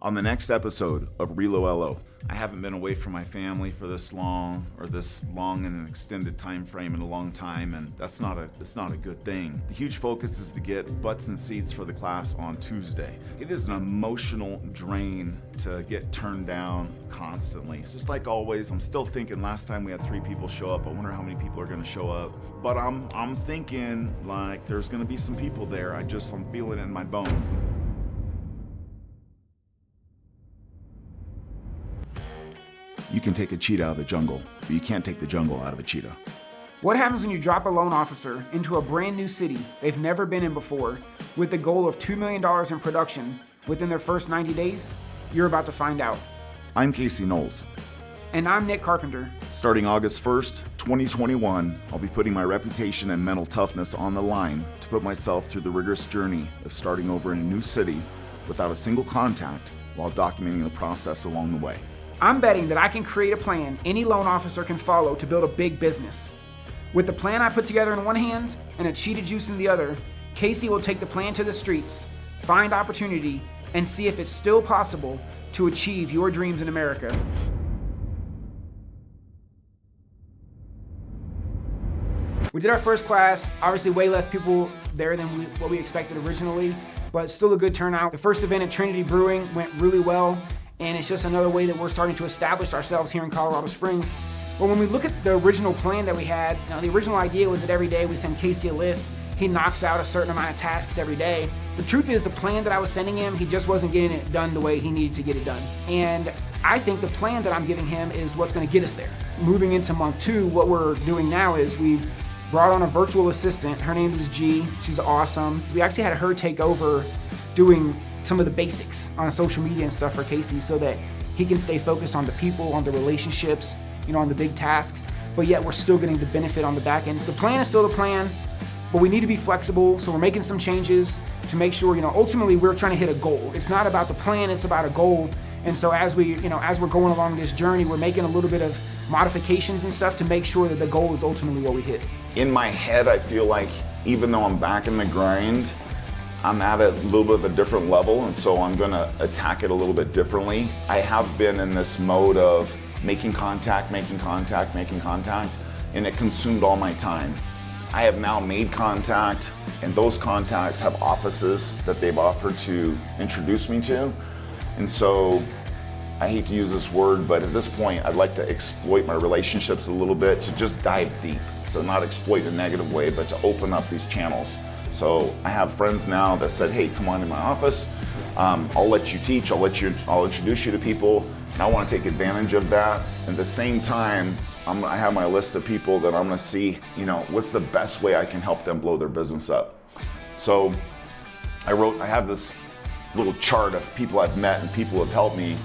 On the next episode of RELO LO, I haven't been away from my family for this long in an extended time frame in a long time, and that's not a good thing. The huge focus is to get butts and seats for the class on Tuesday. It is an emotional drain to get turned down constantly. Just like always, I'm still thinking last time we had 3 people show up. I wonder how many people are gonna show up. But I'm thinking like there's gonna be some people there. I'm feeling it in my bones. You can take a cheetah out of the jungle, but you can't take the jungle out of a cheetah. What happens when you drop a loan officer into a brand new city they've never been in before with the goal of $2 million in production within their first 90 days? You're about to find out. I'm Casey Knowles. And I'm Nick Carpenter. Starting August 1st, 2021, I'll be putting my reputation and mental toughness on the line to put myself through the rigorous journey of starting over in a new city without a single contact while documenting the process along the way. I'm betting that I can create a plan any loan officer can follow to build a big business. With the plan I put together in one hand and a cheetah juice in the other, Casey will take the plan to the streets, find opportunity, and see if it's still possible to achieve your dreams in America. We did our first class, obviously way less people there than what we expected originally, but still a good turnout. The first event at Trinity Brewing went really well, and it's just another way that we're starting to establish ourselves here in Colorado Springs. But when we look at the original plan that we had, the original idea was that every day we send Casey a list. He knocks out a certain amount of tasks every day. The truth is the plan that I was sending him, he just wasn't getting it done the way he needed to get it done. And I think the plan that I'm giving him is what's gonna get us there. Moving into month 2, what we're doing now is we've brought on a virtual assistant. Her name is G. She's awesome. We actually had her take over doing some of the basics on social media and stuff for Casey so that he can stay focused on the people, on the relationships, on the big tasks, but yet we're still getting the benefit on the back end. So the plan is still the plan, but we need to be flexible. So we're making some changes to make sure, ultimately we're trying to hit a goal. It's not about the plan, it's about a goal. And so as we're going along this journey, we're making a little bit of modifications and stuff to make sure that the goal is ultimately what we hit. In my head, I feel like even though I'm back in the grind, I'm at a little bit of a different level, and so I'm gonna attack it a little bit differently. I have been in this mode of making contact, and it consumed all my time. I have now made contact, and those contacts have offices that they've offered to introduce me to. And so, I hate to use this word, but at this point, I'd like to exploit my relationships a little bit, to just dive deep. So not exploit in a negative way, but to open up these channels. So I have friends now that said, hey, come on in my office. I'll let you teach, I'll introduce you to people. And I want to take advantage of that. At the same time, I have my list of people that I'm gonna see, what's the best way I can help them blow their business up. So I have this little chart of people I've met and people who have helped me.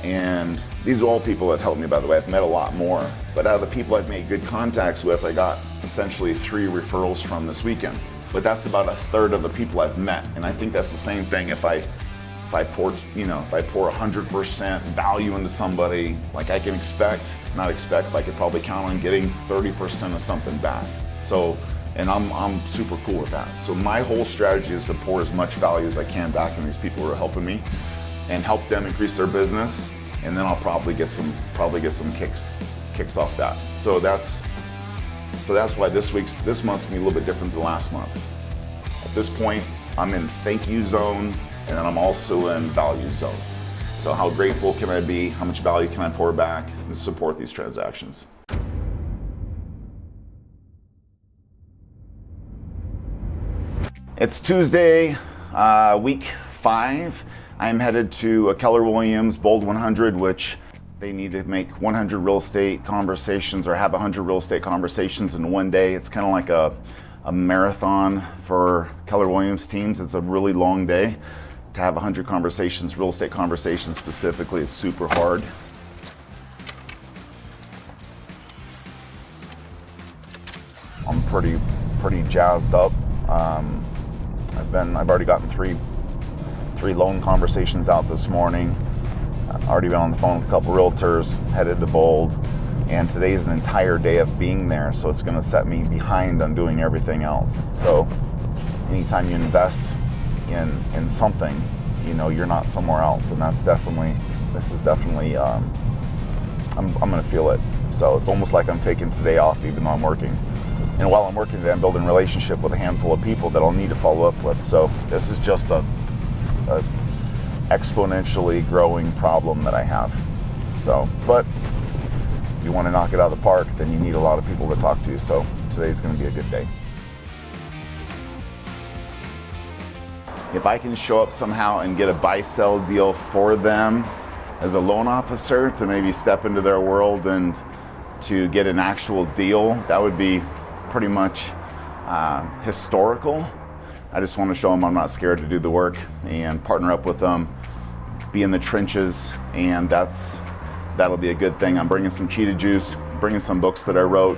And these are all people that have helped me, by the way. I've met a lot more. But out of the people I've made good contacts with, I got essentially 3 referrals from this weekend. But that's about a third of the people I've met. And I think that's the same thing if I pour 100% value into somebody, like I can but I could probably count on getting 30% of something back. So, and I'm super cool with that. So my whole strategy is to pour as much value as I can back into these people who are helping me and help them increase their business. And then I'll probably get some kicks off that. So that's why this month's gonna be a little bit different than last month. At this point, I'm in thank you zone, and then I'm also in value zone. So how grateful can I be? How much value can I pour back and support these transactions? It's Tuesday, week 5. I'm headed to Keller Williams Bold 100, which they need to make 100 real estate conversations or have 100 real estate conversations in one day. It's kind of like a marathon for Keller Williams teams. It's a really long day. To have 100 conversations, real estate conversations specifically, is super hard. I'm pretty jazzed up. I've already gotten three loan conversations out this morning. I've already been on the phone with a couple realtors, headed to Bold, and today's an entire day of being there, so it's gonna set me behind on doing everything else. So anytime you invest in something, you know, you're not somewhere else. And this is definitely, I'm gonna feel it. So it's almost like I'm taking today off even though I'm working. And while I'm working today, I'm building a relationship with a handful of people that I'll need to follow up with. So this is just a exponentially growing problem that I have. So, but if you want to knock it out of the park, then you need a lot of people to talk to. So today's going to be a good day. If I can show up somehow and get a buy-sell deal for them as a loan officer to maybe step into their world and to get an actual deal, that would be pretty much historical. I just want to show them I'm not scared to do the work and partner up with them, be in the trenches, and that'll be a good thing. I'm bringing some cheetah juice, bringing some books that I wrote,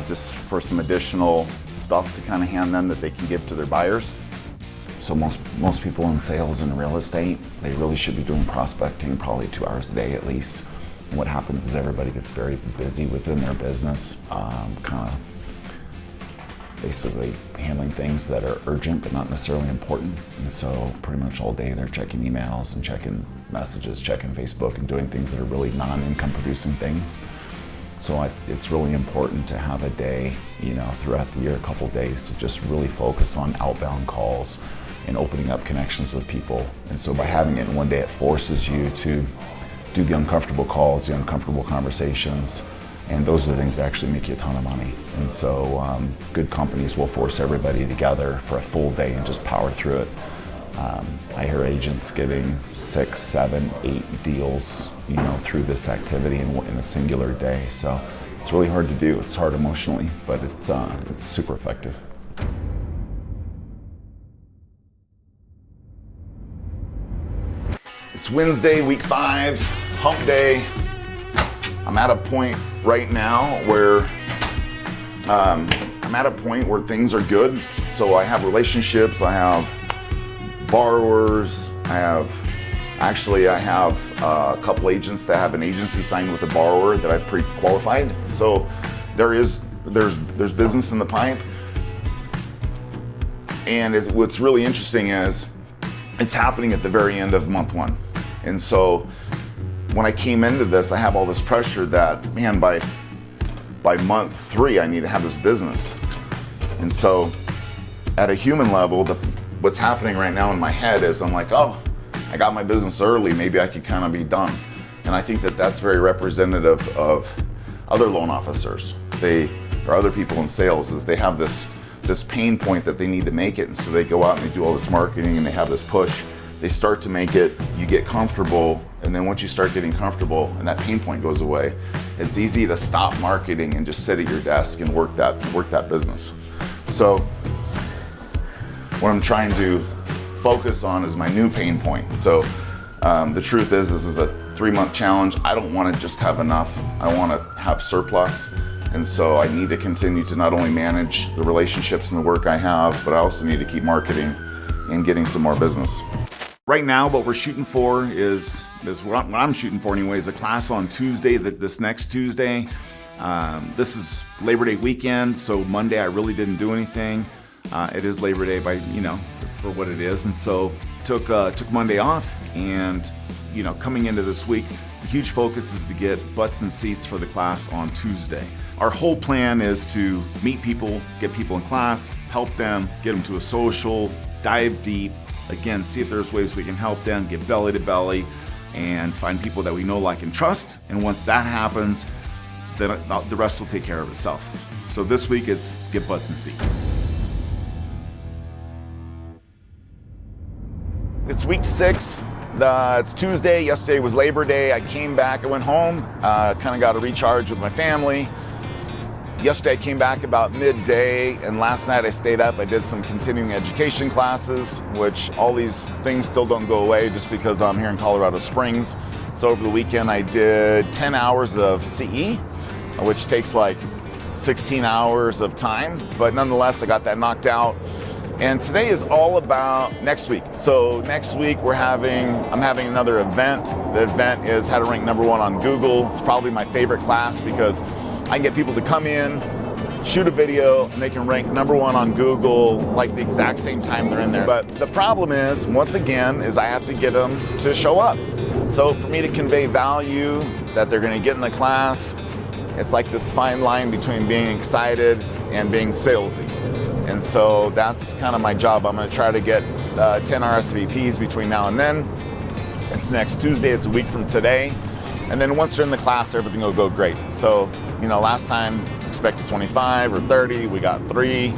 just for some additional stuff to kind of hand them that they can give to their buyers. So most people in sales and real estate, they really should be doing prospecting probably 2 hours a day at least. And what happens is everybody gets very busy within their business, kind of basically handling things that are urgent but not necessarily important. And so pretty much all day they're checking emails and checking messages, checking Facebook, and doing things that are really non-income producing things. So it's really important to have a day, you know, throughout the year, a couple days to just really focus on outbound calls and opening up connections with people. And so by having it in one day, it forces you to do the uncomfortable calls, the uncomfortable conversations, and those are the things that actually make you a ton of money. And so good companies will force everybody together for a full day and just power through it. I hear agents getting 6, 7, 8 deals, you know, through this activity in a singular day. So it's really hard to do. It's hard emotionally, but it's super effective. It's Wednesday, week 5, hump day. I'm at a point right now where things are good. So I have relationships, I have borrowers, I have a couple agents that have an agency signed with a borrower that I've pre-qualified. So there's business in the pipe. And what's really interesting is it's happening at the very end of month 1. And so when I came into this, I have all this pressure that, man, by month 3, I need to have this business. And so at a human level, what's happening right now in my head is I'm like, oh, I got my business early, maybe I could kind of be done. And I think that that's very representative of other loan officers. Or other people in sales, is they have this pain point that they need to make it. And so they go out and they do all this marketing and they have this push. They start to make it, you get comfortable, and then once you start getting comfortable and that pain point goes away, it's easy to stop marketing and just sit at your desk and work that business. So what I'm trying to focus on is my new pain point. So the truth is, this is a 3-month challenge. I don't want to just have enough. I want to have surplus. And so I need to continue to not only manage the relationships and the work I have, but I also need to keep marketing and getting some more business. Right now, what we're shooting for is what I'm shooting for anyway, is a class on Tuesday, this next Tuesday. This is Labor Day weekend, so Monday I really didn't do anything. It is Labor Day for what it is, and so took Monday off, and coming into this week, the huge focus is to get butts and seats for the class on Tuesday. Our whole plan is to meet people, get people in class, help them, get them to a social, dive deep, again, see if there's ways we can help them get belly to belly and find people that we know, like, and trust. And once that happens, then the rest will take care of itself. So this week it's get butts and seats. It's week 6. It's Tuesday. Yesterday was Labor Day. I came back, I went home, kind of got a recharge with my family. Yesterday I came back about midday, and last night I stayed up. I did some continuing education classes, which all these things still don't go away just because I'm here in Colorado Springs. So over the weekend I did 10 hours of CE, which takes like 16 hours of time, but nonetheless I got that knocked out. And today is all about next week. So next week I'm having another event. The event is how to rank #1 on Google. It's probably my favorite class because I can get people to come in, shoot a video, and they can rank #1 on Google like the exact same time they're in there. But the problem is, once again, is I have to get them to show up. So for me to convey value that they're going to get in the class, it's like this fine line between being excited and being salesy. And so that's kind of my job. I'm going to try to get 10 RSVPs between now and then. It's next Tuesday, it's a week from today. And then once they're in the class, everything will go great. So, last time expected 25 or 30, we got 3.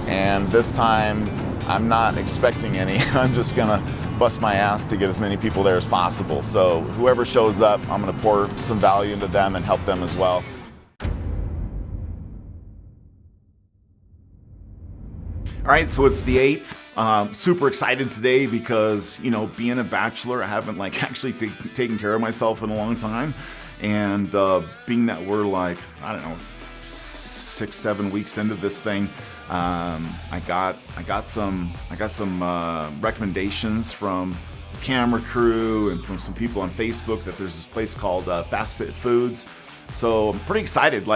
And this time, I'm not expecting any. I'm just gonna bust my ass to get as many people there as possible. So whoever shows up, I'm gonna pour some value into them and help them as well. All right, so it's the 8th. Super excited today because, being a bachelor, I haven't actually taken care of myself in a long time. And being that we're 6-7 weeks into this thing, I got some recommendations from the camera crew and from some people on Facebook that there's this place called Fast Fit Foods. So I'm pretty excited.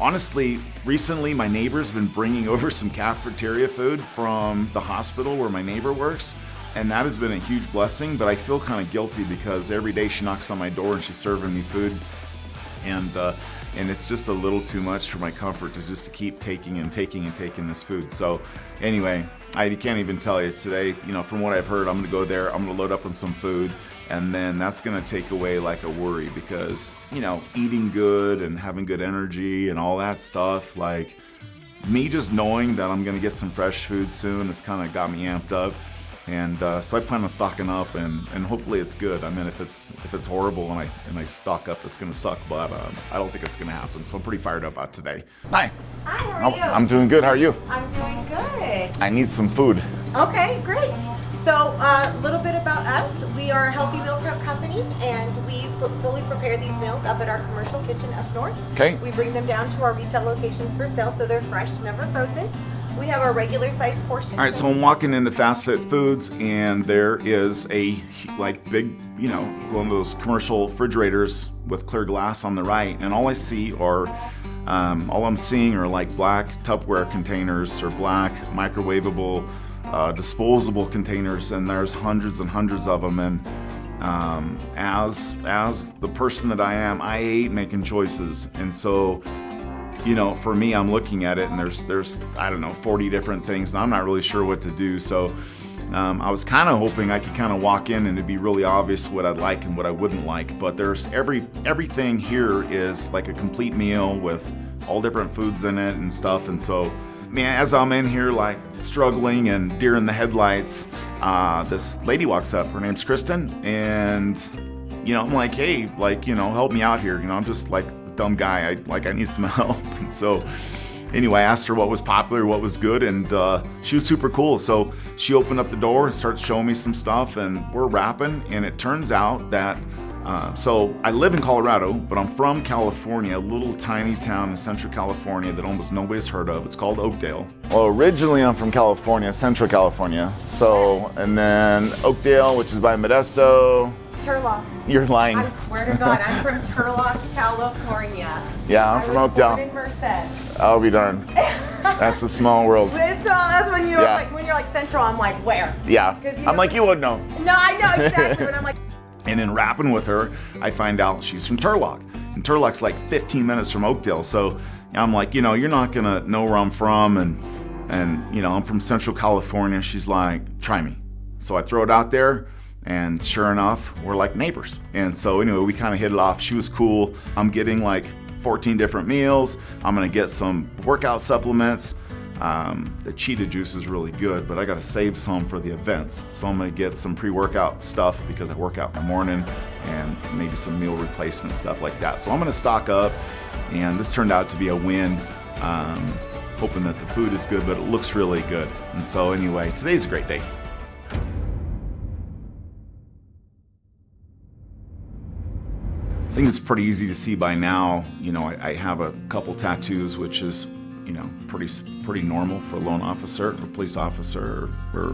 Honestly, recently my neighbor's been bringing over some cafeteria food from the hospital where my neighbor works, and that has been a huge blessing, but I feel kind of guilty because every day she knocks on my door and she's serving me food, and it's just a little too much for my comfort to keep taking this food. So anyway, I can't even tell you today, from what I've heard, I'm gonna go there, I'm gonna load up on some food, and then that's gonna take away a worry because, eating good and having good energy and all that stuff, me just knowing that I'm gonna get some fresh food soon has kind of got me amped up. And so I plan on stocking up, and hopefully it's good. I mean, if it's horrible and I stock up, it's gonna suck, but I don't think it's gonna happen. So I'm pretty fired up about today. Hi. Hi, how are you? I'm doing good, how are you? I'm doing good. I need some food. Okay, great. So a little bit about us. We are a healthy meal prep company, and we fully prepare these meals up at our commercial kitchen up north. Okay. We bring them down to our retail locations for sale, so they're fresh, never frozen. We have our regular size portions. All right, so I'm walking into Fast Fit Foods, and there is a big, one of those commercial refrigerators with clear glass on the right, and all I'm seeing are black Tupperware containers or black microwavable disposable containers, and there's hundreds and hundreds of them. And as the person that I am, I hate making choices, and so for me, I'm looking at it and there's 40 different things, and I'm not really sure what to do. So I was kind of hoping I could kind of walk in and it'd be really obvious what I'd like and what I wouldn't like. But there's everything here is like a complete meal with all different foods in it and stuff. And so, man, as I'm in here struggling and deer in the headlights, this lady walks up. Her name's Kristen, and I'm like, hey, help me out here. I'm just dumb guy. I need some help. And so anyway, I asked her what was popular, what was good, and she was super cool. So she opened up the door and started showing me some stuff, and we're wrapping. And it turns out that so I live in Colorado, but I'm from California, a little tiny town in Central California that almost nobody's heard of. It's called Oakdale. Well, originally I'm from California, Central California. So, and then Oakdale, which is by Modesto. Turlock. You're lying. I swear to God, I'm from Turlock, California. Yeah, I'm from Oakdale. Born in Merced. I'll be darned. That's a small world. That's when you're when you're Central, I'm like, where? Yeah. I'm like, you wouldn't know. No, I know exactly, but I'm like. And in rapping with her, I find out she's from Turlock. And Turlock's 15 minutes from Oakdale. So I'm like, you're not gonna know where I'm from, and I'm from Central California. She's like, try me. So I throw it out there, and sure enough, we're like neighbors. And so anyway, we kind of hit it off. She was cool. I'm getting 14 different meals. I'm gonna get some workout supplements. The Cheetah juice is really good, but I gotta save some for the events. So I'm gonna get some pre-workout stuff because I work out in the morning, and maybe some meal replacement stuff like that. So I'm gonna stock up, and this turned out to be a win. Hoping that the food is good, but it looks really good. And so anyway, today's a great day. I think it's pretty easy to see by now, I have a couple tattoos, which is, pretty normal for a loan officer or police officer or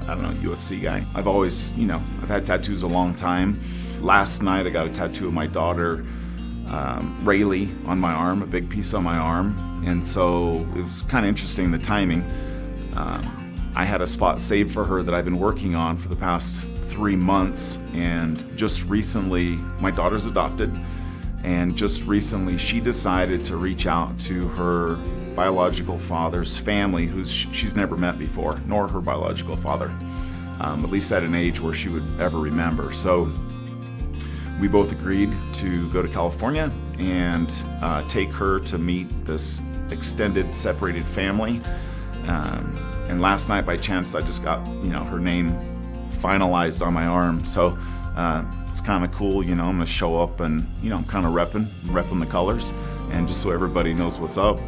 UFC guy. I've always, I've had tattoos a long time. Last night I got a tattoo of my daughter. Rayleigh on my arm, a big piece on my arm. And so it was kind of interesting, the timing. I had a spot saved for her that I've been working on for the past 3 months, and just recently, my daughter's adopted, and just recently she decided to reach out to her biological father's family, who she's never met before, nor her biological father, at least at an age where she would ever remember. So we both agreed to go to California and take her to meet this extended separated family. And last night, by chance, I just got, her name finalized on my arm. So it's kind of cool, I'm gonna show up and, I'm kind of repping the colors, and just so everybody knows what's up.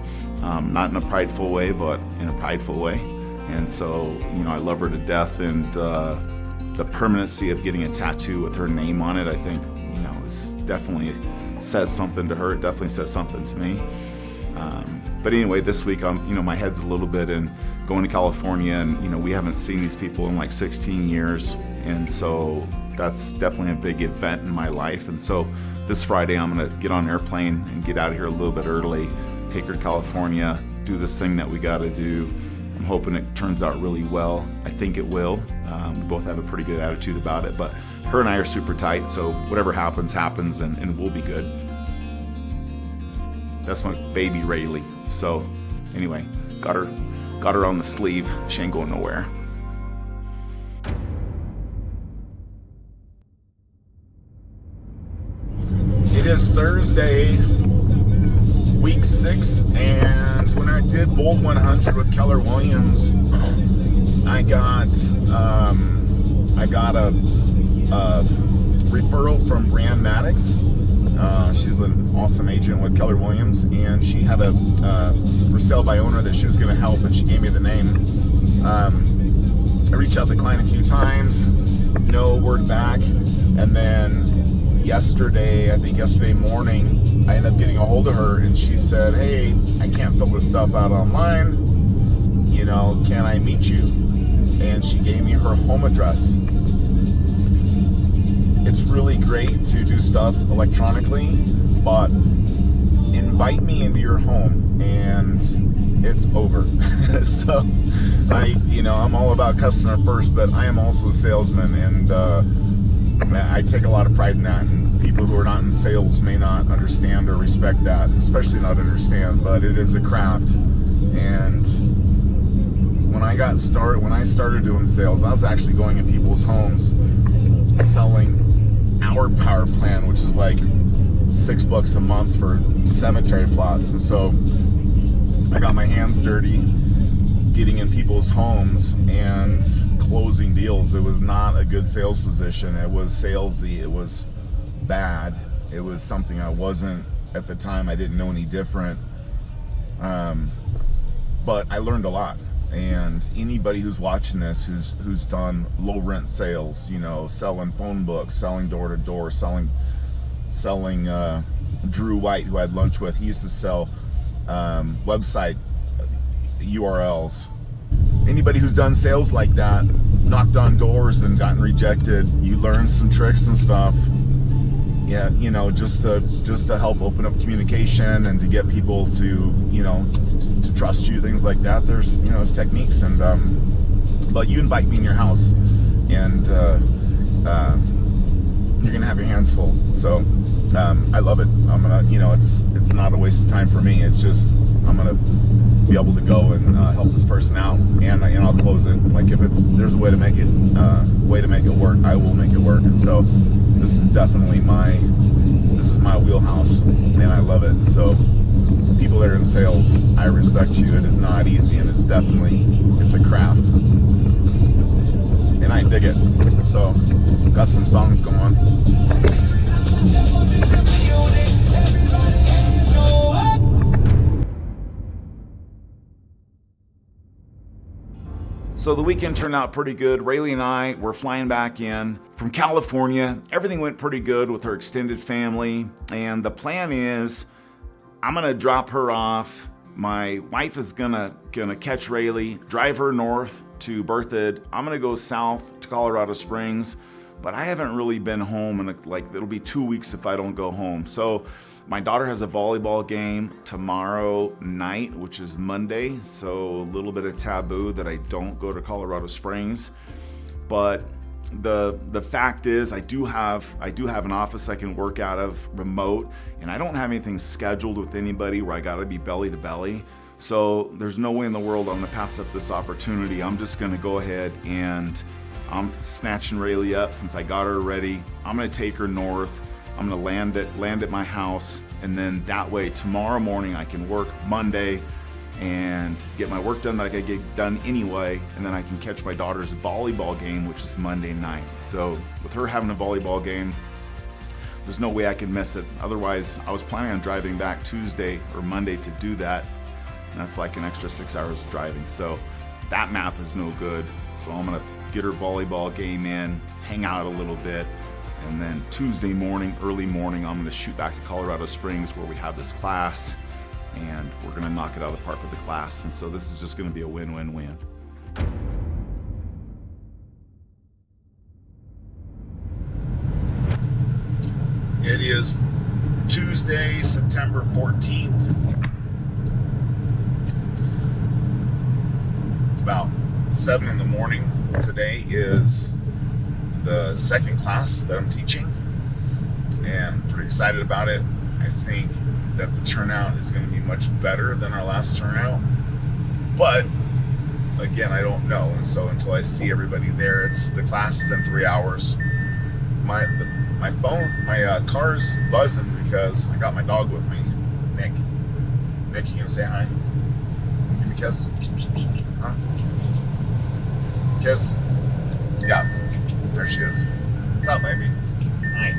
Not in a prideful way, but in a prideful way. And so, I love her to death, and the permanency of getting a tattoo with her name on it, I think, it's definitely says something to her. It definitely says something to me. But anyway, this week, my head's a little bit in going to California, and we haven't seen these people in like 16 years, and so that's definitely a big event in my life. And so this Friday, I'm gonna get on an airplane and get out of here a little bit early, take her to California, do this thing that we gotta do. I'm hoping it turns out really well. I think it will. We both have a pretty good attitude about it, but her and I are super tight, so whatever happens, happens, and we'll be good. That's my baby Rayleigh. So anyway, got her on the sleeve. She ain't going nowhere. It is Thursday, week 6, and when I did Bold 100 with Keller Williams, I got a referral from Brand Maddox. She's an awesome agent with Keller Williams, and she had a for sale by owner that she was going to help, and she gave me the name. I reached out to the client a few times, no word back, and then yesterday morning, I ended up getting a hold of her, and she said, "Hey, I can't fill this stuff out online. Can I meet you?" And she gave me her home address. It's really great to do stuff electronically, but invite me into your home and it's over. So I'm all about customer first, but I am also a salesman, and I take a lot of pride in that, and people who are not in sales may not understand or respect that, especially not understand, but it is a craft. And when I started doing sales, I was actually going in people's homes selling our power plan, which is like $6 a month for cemetery plots. And so I got my hands dirty getting in people's homes and closing deals. It was not a good sales position. It was salesy. It was bad. It was something I wasn't at the time. I didn't know any different. But I learned a lot. And anybody who's watching this, who's done low rent sales, selling phone books, selling door to door, selling Drew White, who I had lunch with, he used to sell website URLs. Anybody who's done sales like that, knocked on doors and gotten rejected, you learn some tricks and stuff. Yeah, just to help open up communication and to get people to to trust you, things like that. There's there's techniques, and but you invite me in your house, and you're gonna have your hands full. So I love it. I'm gonna it's not a waste of time for me. It's just I'm gonna be able to go and help this person out, and I'll close it. Like if there's a way to make it work, I will make it work. And so this is definitely my wheelhouse, and I love it. So people that are in sales, I respect you. It is not easy, and it's a craft, and I dig it. So got some songs going. So the weekend turned out pretty good. Rayleigh and I were flying back in from California. Everything went pretty good with her extended family. And the plan is I'm gonna drop her off. My wife is gonna catch Rayleigh, drive her north to Berthoud. I'm gonna go south to Colorado Springs, but I haven't really been home in it'll be 2 weeks if I don't go home. So My daughter has a volleyball game tomorrow night, which is Monday, so a little bit of taboo that I don't go to Colorado Springs. But the fact is, I do have an office I can work out of remote, and I don't have anything scheduled with anybody where I gotta be belly to belly. So there's no way in the world I'm gonna pass up this opportunity. I'm just gonna go ahead and I'm snatching Rayleigh up since I got her already. I'm gonna take her north. I'm gonna land at my house, and then that way tomorrow morning I can work Monday and get my work done that I gotta get done anyway, and then I can catch my daughter's volleyball game, which is Monday night. So with her having a volleyball game, there's no way I can miss it. Otherwise, I was planning on driving back Tuesday or Monday to do that, and that's like an extra 6 hours of driving. So that math is no good. So I'm gonna get her volleyball game in, hang out a little bit, and then Tuesday morning, early morning, I'm gonna shoot back to Colorado Springs where we have this class, and we're gonna knock it out of the park with the class. And so this is just gonna be a win-win-win. It is Tuesday, September 14th. It's about 7 in the morning. Today is the second class that I'm teaching, and I'm pretty excited about it. I think that the turnout is going to be much better than our last turnout, but again, I don't know. And so until I see everybody there, the class is in 3 hours. My phone, my car's buzzing because I got my dog with me. Nick, you gonna say hi? Give me a kiss. Huh? Kiss. Yeah, there she is. What's up, baby? Hi.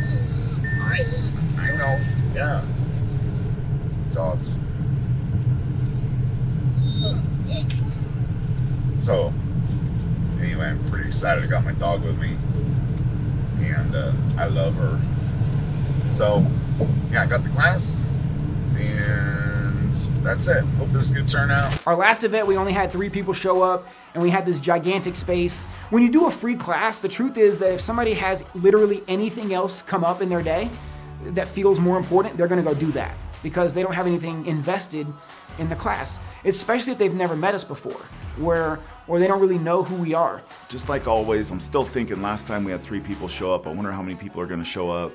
I know. Yeah. Dogs. So, anyway, I'm pretty excited. I got my dog with me, and I love her. So, yeah, I got the class, and that's it. Hope there's a good turnout. Our last event, we only had 3 people show up, and we had this gigantic space. When you do a free class, the truth is that if somebody has literally anything else come up in their day that feels more important, they're gonna go do that because they don't have anything invested in the class, especially if they've never met us before, or they don't really know who we are. Just like always, I'm still thinking last time we had 3 people show up. I wonder how many people are gonna show up.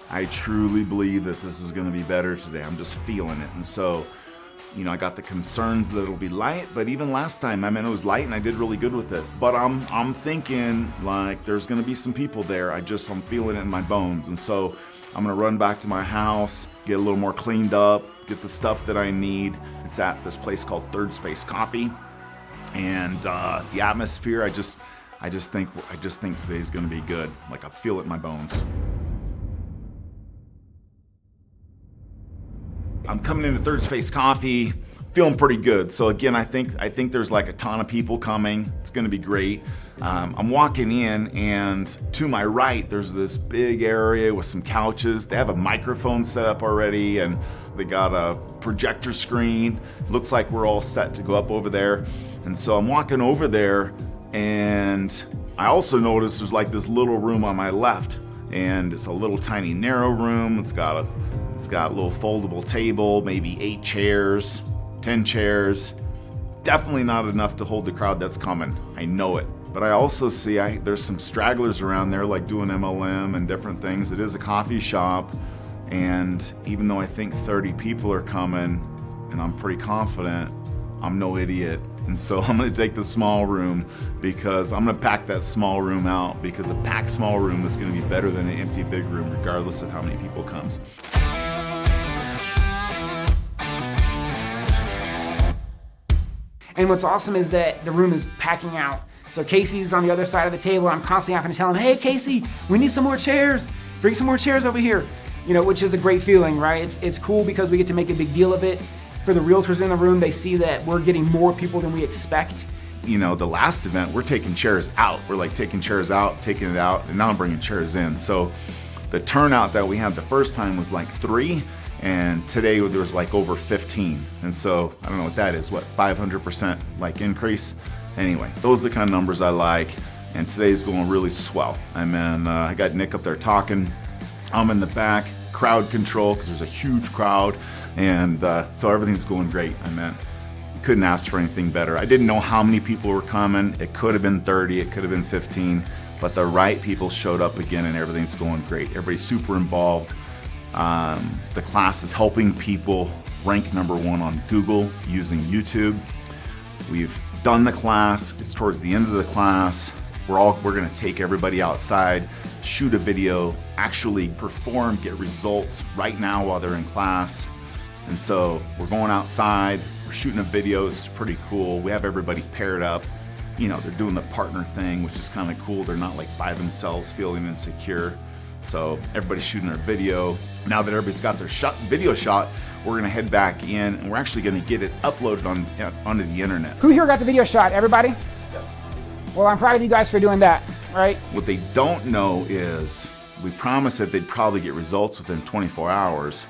I truly believe that this is gonna be better today. I'm just feeling it. And so, you know, I got the concerns that it'll be light, but even last time, I mean, it was light and I did really good with it. But I'm thinking like there's gonna be some people there. I'm feeling it in my bones. And so I'm gonna run back to my house, get a little more cleaned up, get the stuff that I need. It's at this place called Third Space Coffee. And the atmosphere, I just think today's gonna be good. Like I feel it in my bones. I'm coming into Third Space Coffee, feeling pretty good. So again, I think there's like a ton of people coming. It's gonna be great. I'm walking in, and to my right, there's this big area with some couches. They have a microphone set up already, and they got a projector screen. Looks like we're all set to go up over there. And so I'm walking over there, and I also noticed there's like this little room on my left, and it's a little tiny narrow room. It's got a little foldable table, maybe 8 chairs, 10 chairs. Definitely not enough to hold the crowd that's coming. I know it. But I also see there's some stragglers around there like doing MLM and different things. It is a coffee shop, and even though I think 30 people are coming, and I'm pretty confident, I'm no idiot. And so I'm gonna take the small room because I'm gonna pack that small room out, because a packed small room is gonna be better than an empty big room regardless of how many people comes. And what's awesome is that the room is packing out. So Casey's on the other side of the table. I'm constantly having to tell him, hey Casey, we need some more chairs. Bring some more chairs over here. You know, which is a great feeling, right? It's cool because we get to make a big deal of it. For the realtors in the room, they see that we're getting more people than we expect. You know, the last event, we're taking chairs out. We're like taking chairs out, taking it out, and now I'm bringing chairs in. So the turnout that we had the first time was like 3, and today there was like over 15. And so I don't know what that is, what, 500% like increase? Anyway, those are the kind of numbers I like, and today's going really swell. I mean, I got Nick up there talking. I'm in the back, crowd control, because there's a huge crowd, and so everything's going great. I mean, couldn't ask for anything better. I didn't know how many people were coming. It could have been 30, it could have been 15, but the right people showed up again and everything's going great. Everybody's super involved. The class is helping people rank #1 on Google using YouTube. We've done the class, it's towards the end of the class. We're gonna take everybody outside, shoot a video, actually perform, get results right now while they're in class. And so we're going outside, we're shooting a video, it's pretty cool. We have everybody paired up. You know, they're doing the partner thing, which is kind of cool. They're not like by themselves feeling insecure. So everybody's shooting their video. Now that everybody's got their video shot, we're gonna head back in and we're actually gonna get it uploaded onto the internet. Who here got the video shot? Everybody? Yeah. Well, I'm proud of you guys for doing that, right? What they don't know is we promised that they'd probably get results within 24 hours,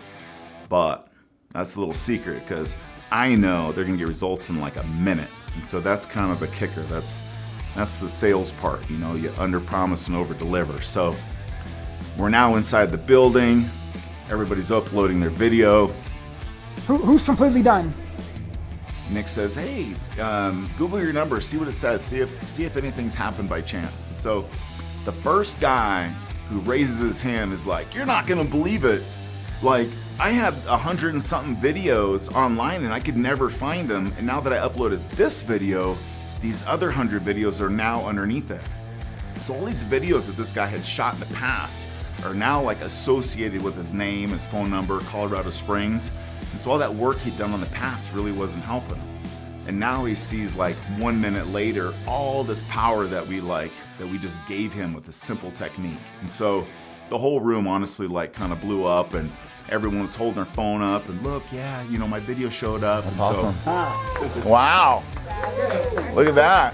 but that's a little secret because I know they're gonna get results in like a minute. And so that's kind of the kicker. That's the sales part, you know, you under promise and over deliver. So we're now inside the building. Everybody's uploading their video. Who's completely done? Nick says, hey, Google your number, see what it says, see if anything's happened by chance. And so the first guy who raises his hand is like, you're not gonna believe it. Like, I had 100 and something videos online and I could never find them. And now that I uploaded this video, these other 100 videos are now underneath it. So all these videos that this guy had shot in the past are now like associated with his name, his phone number, Colorado Springs. And so all that work he'd done in the past really wasn't helping him. And now he sees like 1 minute later, all this power that we just gave him with a simple technique. And so the whole room honestly like kind of blew up and everyone was holding their phone up and look, yeah, you know, my video showed up. That's and awesome. So, wow. Look at that.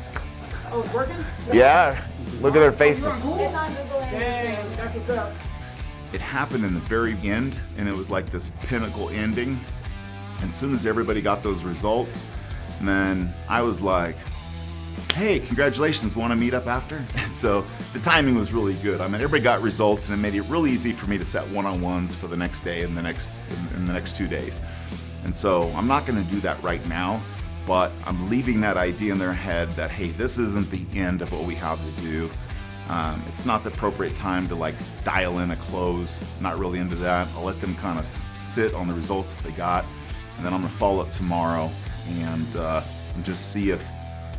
Oh, it's working? Yeah. Look at their faces. It's on Google and Dang, that's what's up. It happened in the very end and it was like this pinnacle ending. And as soon as everybody got those results, then I was like, hey, congratulations, want to meet up after? So the timing was really good. I mean, everybody got results and it made it really easy for me to set one-on-ones for the next day and the next 2 days. And so I'm not gonna do that right now, but I'm leaving that idea in their head that, hey, this isn't the end of what we have to do. It's not the appropriate time to like dial in a close, not really into that. I'll let them kind of sit on the results that they got, and then I'm gonna follow up tomorrow and just see if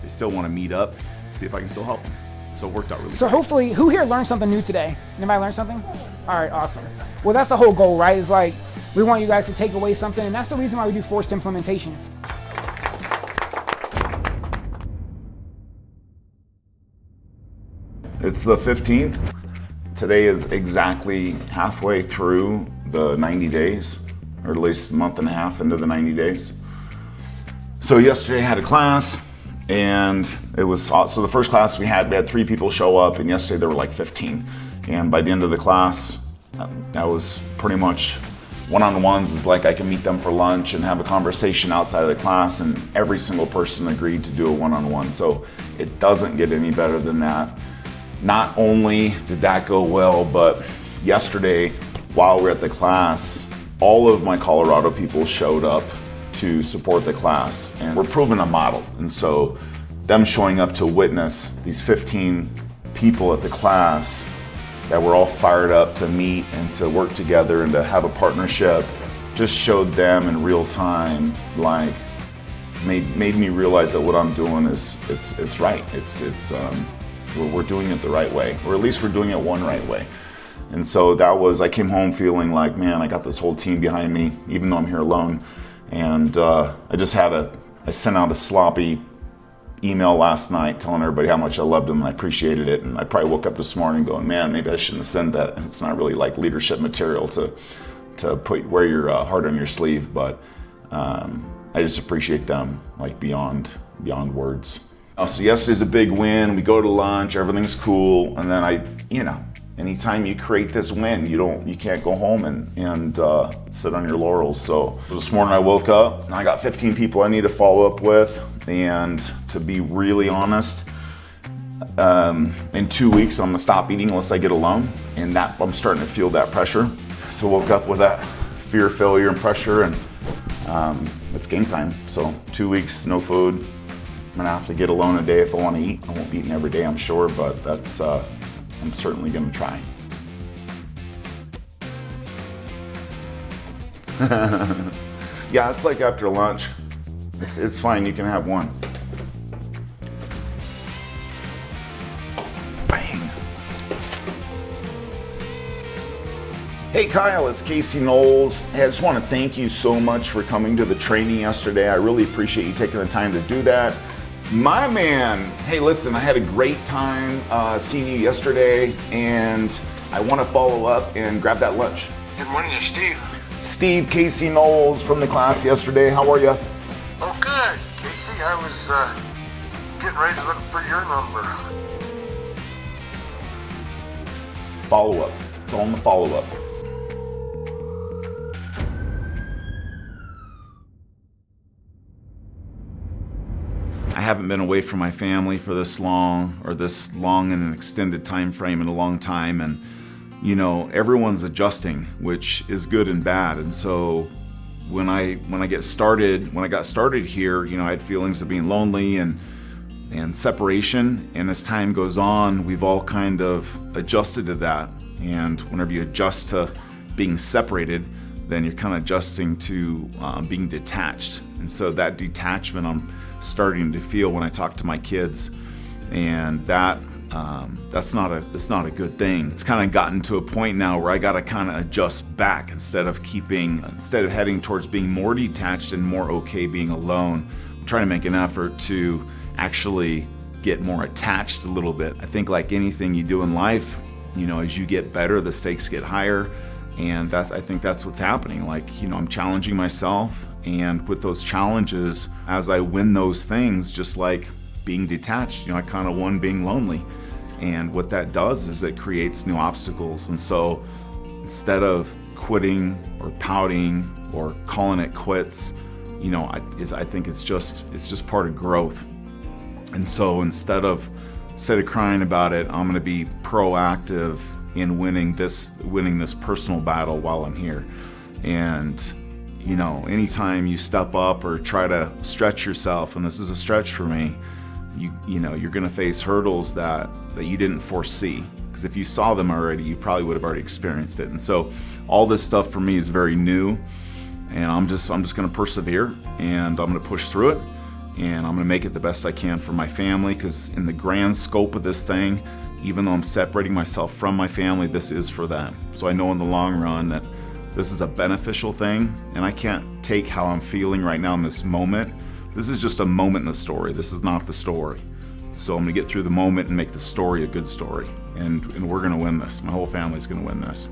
they still want to meet up, see if I can still help them. So it worked out really So great. hopefully, who here learned something new today? Anybody learn something? All right, awesome. Well, that's the whole goal, right? Is like, we want you guys to take away something, and that's the reason why we do forced implementation. It's the 15th. Today is exactly halfway through the 90 days, or at least a month and a half into the 90 days. So yesterday I had a class, and it was, so the first class we had 3 people show up, and yesterday there were like 15. And by the end of the class, that was pretty much one-on-ones. Is like I can meet them for lunch and have a conversation outside of the class, and every single person agreed to do a one-on-one. So it doesn't get any better than that. Not only did that go well, but yesterday while we were at the class, all of my Colorado people showed up to support the class, and we're proving a model. And so them showing up to witness these 15 people at the class that were all fired up to meet and to work together and to have a partnership just showed them in real time, like made me realize that what I'm doing is it's right. We're doing it the right way, or at least we're doing it one right way. And so I came home feeling like, man, I got this whole team behind me, even though I'm here alone. And I sent out a sloppy email last night telling everybody how much I loved them and I appreciated it. And I probably woke up this morning going, man, maybe I shouldn't have sent that. It's not really like leadership material to wear your heart on your sleeve, but I just appreciate them like beyond words. So yesterday's a big win. We go to lunch, everything's cool, and then anytime you create this win, you can't go home and sit on your laurels. So this morning I woke up and I got 15 people I need to follow up with, and to be really honest, In 2 weeks, I'm gonna stop eating unless I get a loan, and that I'm starting to feel that pressure. So woke up with that fear of failure and pressure, and it's game time. So 2 weeks, no food. I'm gonna have to get a loan a day if I wanna eat. I won't be eating every day, I'm sure, but that's, I'm certainly gonna try. Yeah, it's like after lunch. It's fine, you can have one. Bang. Hey Kyle, it's Casey Knowles. Hey, I just want to thank you so much for coming to the training yesterday. I really appreciate you taking the time to do that. My man, hey listen, I had a great time seeing you yesterday, and I want to follow up and grab that lunch. Good morning, it's Steve. Steve, Casey Knowles from the class yesterday. How are you? Oh, good. Casey, I was getting ready to look for your number. Follow up. It's on the follow up. I haven't been away from my family for this long in an extended time frame in a long time, and you know, everyone's adjusting, which is good and bad. And so when I got started here, you know, I had feelings of being lonely and separation, and as time goes on, we've all kind of adjusted to that. And whenever you adjust to being separated, then you're kind of adjusting to being detached. And so that detachment I'm starting to feel when I talk to my kids, and that's not a good thing. It's kind of gotten to a point now where I got to kind of adjust back instead of heading towards being more detached and more okay being alone. I'm trying to make an effort to actually get more attached a little bit. I think like anything you do in life, you know, as you get better, the stakes get higher, and I think that's what's happening. Like, you know, I'm challenging myself, and with those challenges, as I win those things, just like being detached, you know, I kind of won being lonely. And what that does is it creates new obstacles. And so instead of quitting or pouting or calling it quits, you know, I think it's just part of growth. And so instead of crying about it, I'm gonna be proactive in winning this personal battle while I'm here. And you know, anytime you step up or try to stretch yourself, and this is a stretch for me, you know, you're gonna face hurdles that you didn't foresee. Because if you saw them already, you probably would have already experienced it. And so all this stuff for me is very new, and I'm just gonna persevere, and I'm gonna push through it, and I'm gonna make it the best I can for my family, because in the grand scope of this thing, even though I'm separating myself from my family, this is for them. So I know in the long run that this is a beneficial thing, and I can't take how I'm feeling right now in this moment. This is just a moment in the story. This is not the story. So I'm gonna get through the moment and make the story a good story. And we're gonna win this. My whole family's gonna win this.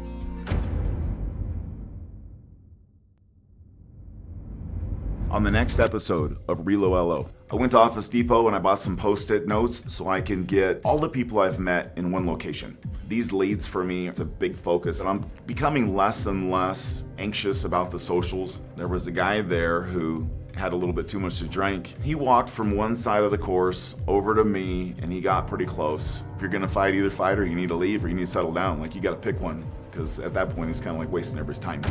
On the next episode of RELO LO, I went to Office Depot and I bought some Post-it notes so I can get all the people I've met in one location. These leads for me, it's a big focus, and I'm becoming less and less anxious about the socials. There was a guy there who had a little bit too much to drink. He walked from one side of the course over to me, and he got pretty close. If you're gonna fight, either fight or you need to leave or you need to settle down. Like, you gotta pick one, because at that point, he's kind of like wasting everybody's time.